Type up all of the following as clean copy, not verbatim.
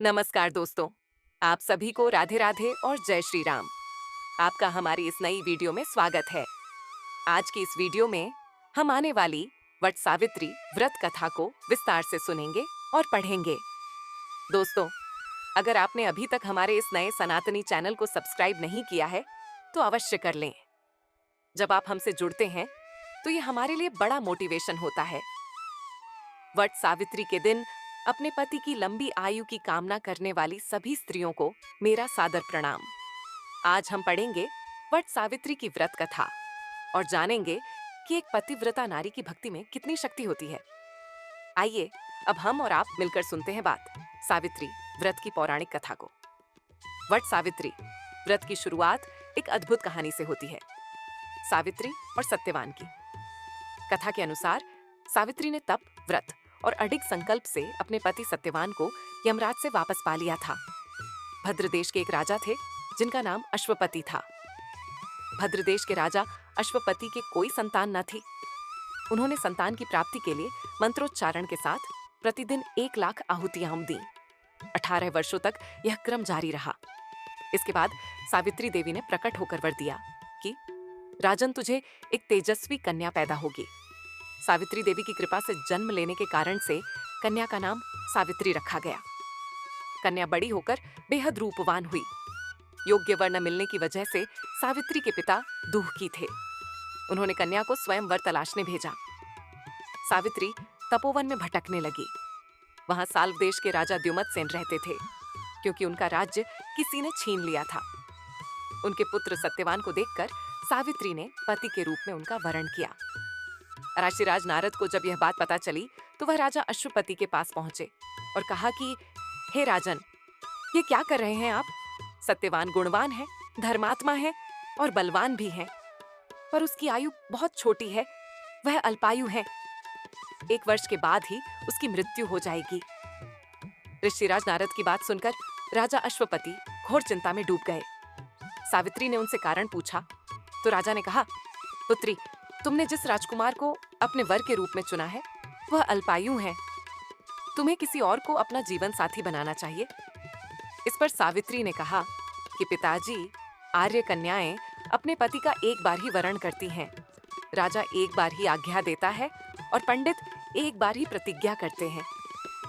नमस्कार दोस्तों। आप सभी को राधे राधे और जय श्री राम। आपका हमारी इस नई वीडियो में स्वागत है। आज की इस वीडियो में हम आने वाली वट सावित्री व्रत कथा को विस्तार से सुनेंगे और पढ़ेंगे। दोस्तों, अगर आपने अभी तक हमारे इस नए सनातनी चैनल को सब्सक्राइब नहीं किया है तो अवश्य कर लें। जब आप हमसे जुड़ते हैं तो ये हमारे लिए बड़ा मोटिवेशन होता है। वट सावित्री के दिन अपने पति की लंबी आयु की कामना करने वाली सभी स्त्रियों को मेरा सादर प्रणाम। आज हम पढ़ेंगे वट सावित्री की व्रत कथा और जानेंगे कि एक पतिव्रता नारी की भक्ति में कितनी शक्ति होती है। आइए अब हम और आप मिलकर सुनते हैं बात सावित्री व्रत की पौराणिक कथा को। वट सावित्री व्रत की शुरुआत एक अद्भुत कहानी से होती है, सावित्री और सत्यवान की। कथा के अनुसार सावित्री ने तप, व्रत और अडिग संकल्प से अपने पति सत्यवान को यमराज से वापस पा लिया था। भद्र देश के एक राजा थे जिनका नाम अश्वपति था। भद्र देश के राजा अश्वपति के कोई संतान न थी। उन्होंने संतान की प्राप्ति के लिए मंत्रोच्चारण के साथ प्रतिदिन 1,00,000 आहुतियां दी। 18 वर्षों तक यह क्रम जारी रहा। इसके बाद सावित्री देवी ने प्रकट होकर वर दिया कि राजन, तुझे एक तेजस्वी कन्या पैदा होगी। सावित्री देवी की कृपा से जन्म लेने के कारण से कन्या का नाम सावित्री रखा गया। कन्या बड़ी होकर बेहद रूपवान हुई। योग्य वर न मिलने की वजह से सावित्री के पिता दुःखी थे। उन्होंने कन्या को स्वयं वर तलाशने भेजा। सावित्री तपोवन में भटकने लगी। वहां साल्व देश के राजा द्युमत्सेन रहते थे, क्योंकि उनका राज्य किसी ने छीन लिया था। उनके पुत्र सत्यवान को देखकर सावित्री ने पति के रूप में उनका वरण किया। ऋषिराज नारद को जब यह बात पता चली तो वह राजा अश्वपति के पास पहुंचे और कहा कि हे राजन, ये क्या कर रहे हैं आप? सत्यवान गुणवान है, धर्मात्मा है और बलवान भी है, पर उसकी आयु बहुत छोटी है, वह अल्पायु है। 1 वर्ष के बाद ही उसकी मृत्यु हो जाएगी। ऋषिराज नारद की बात सुनकर राजा अश्वपति घोर चिंता में डूब गए। सावित्री ने उनसे कारण पूछा तो राजा ने कहा, पुत्री, तुमने जिस राजकुमार को अपने वर के रूप में चुना है वह अल्पायु है। तुम्हें किसी और को अपना जीवन साथी बनाना चाहिए। इस पर सावित्री ने कहा कि पिताजी, आर्य कन्याएं अपने पति का एक बार ही वरण करती हैं। राजा एक बार ही आज्ञा देता है और पंडित एक बार ही प्रतिज्ञा करते हैं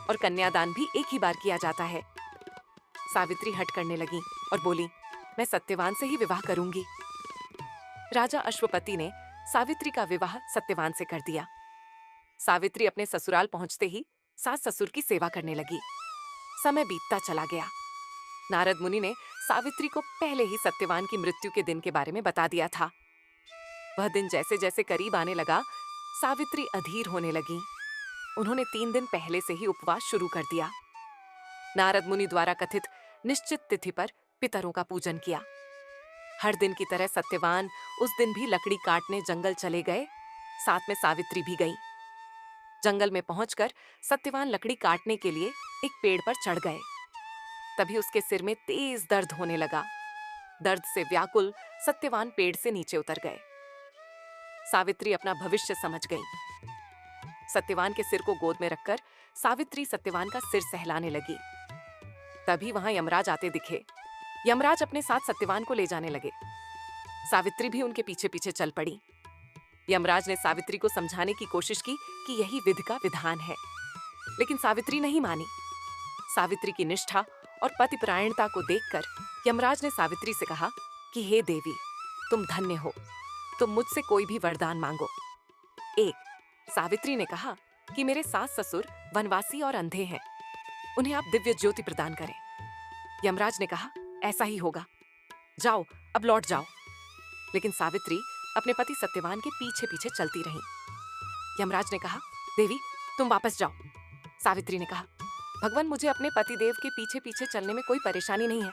और कन्यादान भी एक ही बार किया जाता है। सावित्री हट करने लगी और बोली, मैं सत्यवान से ही विवाह करूंगी। राजा अश्वपति ने सावित्री का विवाह सत्यवान से कर दिया। सावित्री अपने ससुराल पहुंचते ही सास ससुर की सेवा करने लगी। समय बीतता चला गया। नारद मुनि ने सावित्री को पहले ही सत्यवान की मृत्यु के दिन के बारे में बता दिया था। वह दिन जैसे जैसे करीब आने लगा, सावित्री अधीर होने लगी। उन्होंने 3 दिन पहले से ही उपवास शुरू कर दिया। नारद मुनि द्वारा कथित निश्चित तिथि पर पितरों का पूजन किया। हर दिन की तरह सत्यवान उस दिन भी लकड़ी काटने जंगल चले गए। साथ में सावित्री भी गई। जंगल में पहुंचकर सत्यवान लकड़ी काटने के लिए एक पेड़ पर चढ़ गए। तभी उसके सिर में तेज दर्द होने लगा। दर्द से व्याकुल सत्यवान पेड़ से नीचे उतर गए। सावित्री अपना भविष्य समझ गई। सत्यवान के सिर को गोद में रखकर सावित्री सत्यवान का सिर सहलाने लगी। तभी वहां यमराज आते दिखे। यमराज अपने साथ सत्यवान को ले जाने लगे। सावित्री भी उनके पीछे पीछे चल पड़ी। यमराज ने सावित्री को समझाने की कोशिश की कि यही विधि का विधान है, लेकिन सावित्री नहीं मानी। सावित्री की निष्ठा और पतिपरायणता को देखकर यमराज ने सावित्री से कहा कि हे देवी, तुम धन्य हो, तुम मुझसे कोई भी वरदान मांगो। 1. सावित्री ने कहा कि मेरे सास ससुर वनवासी और अंधे हैं, उन्हें आप दिव्य ज्योति प्रदान करें। यमराज ने कहा, ऐसा ही होगा, जाओ अब लौट जाओ। लेकिन सावित्री अपने पति सत्यवान के पीछे पीछे चलती रही। यमराज ने कहा, देवी तुम वापस जाओ। सावित्री ने कहा, भगवान, मुझे अपने पतिदेव के पीछे पीछे चलने में कोई परेशानी नहीं है।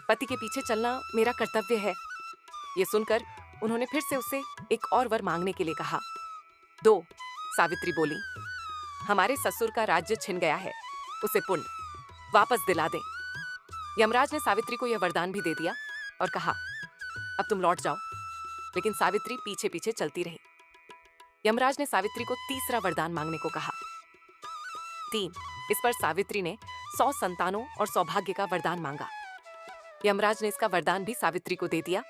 पति के पीछे चलना मेरा कर्तव्य है। ये सुनकर उन्होंने फिर से उससे एक और वर मांगने के लिए कहा। 2. सावित्री बोली, हमारे ससुर का राज्य छिन गया है, उसे पुण्य वापस दिला दें। यमराज ने सावित्री को यह वरदान भी दे दिया और कहा, अब तुम लौट जाओ। लेकिन सावित्री पीछे पीछे चलती रही। यमराज ने सावित्री को तीसरा वरदान मांगने को कहा। 3. इस पर सावित्री ने 100 संतानों और सौभाग्य का वरदान मांगा। यमराज ने इसका वरदान भी सावित्री को दे दिया।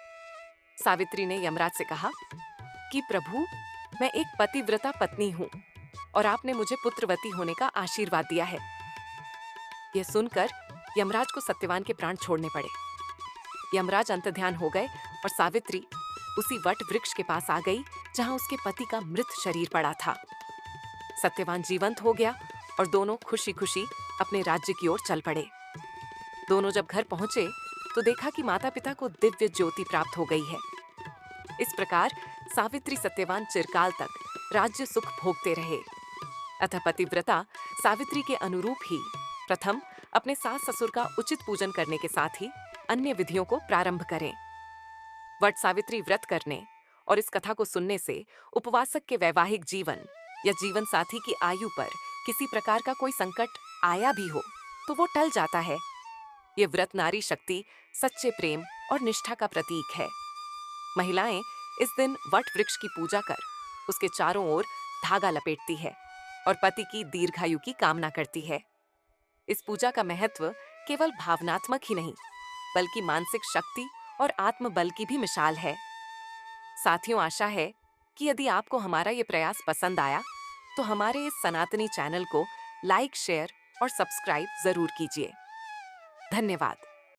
सावित्री ने यमराज से कहा कि प्रभु, मैं एक पतिव्रता पत्नी हूँ और आपने मुझे पुत्रवती होने का आशीर्वाद दिया है। यह सुनकर यमराज को सत्यवान के प्राण छोड़ने पड़े। यमराज अंतर्ध्यान हो गए और सावित्री उसी वट वृक्ष के पास आ गई जहां उसके पति का मृत शरीर पड़ा था। सत्यवान जीवंत हो गया और दोनों खुशी खुशी अपने राज्य की ओर चल पड़े। दोनों जब घर पहुंचे तो देखा कि माता पिता को दिव्य ज्योति प्राप्त हो गई है। इस प्रकार सावित्री सत्यवान चिरकाल तक राज्य सुख भोगते रहे। अतः पतिव्रता सावित्री के अनुरूप ही प्रथम अपने सास ससुर का उचित पूजन करने के साथ ही अन्य विधियों को प्रारंभ करें। वट सावित्री व्रत करने और इस कथा को सुनने से उपवासक के वैवाहिक जीवन या जीवन साथी की आयु पर किसी प्रकार का कोई संकट आया भी हो तो वो टल जाता है। ये व्रत नारी शक्ति, सच्चे प्रेम और निष्ठा का प्रतीक है। महिलाएं इस दिन वट वृक्ष की पूजा कर उसके चारों ओर धागा लपेटती है और पति की दीर्घायु की कामना करती है। इस पूजा का महत्व केवल भावनात्मक ही नहीं बल्कि मानसिक शक्ति और आत्मबल की भी मिसाल है। साथियों, आशा है कि यदि आपको हमारा ये प्रयास पसंद आया तो हमारे इस सनातनी चैनल को लाइक, शेयर और सब्सक्राइब जरूर कीजिए। धन्यवाद।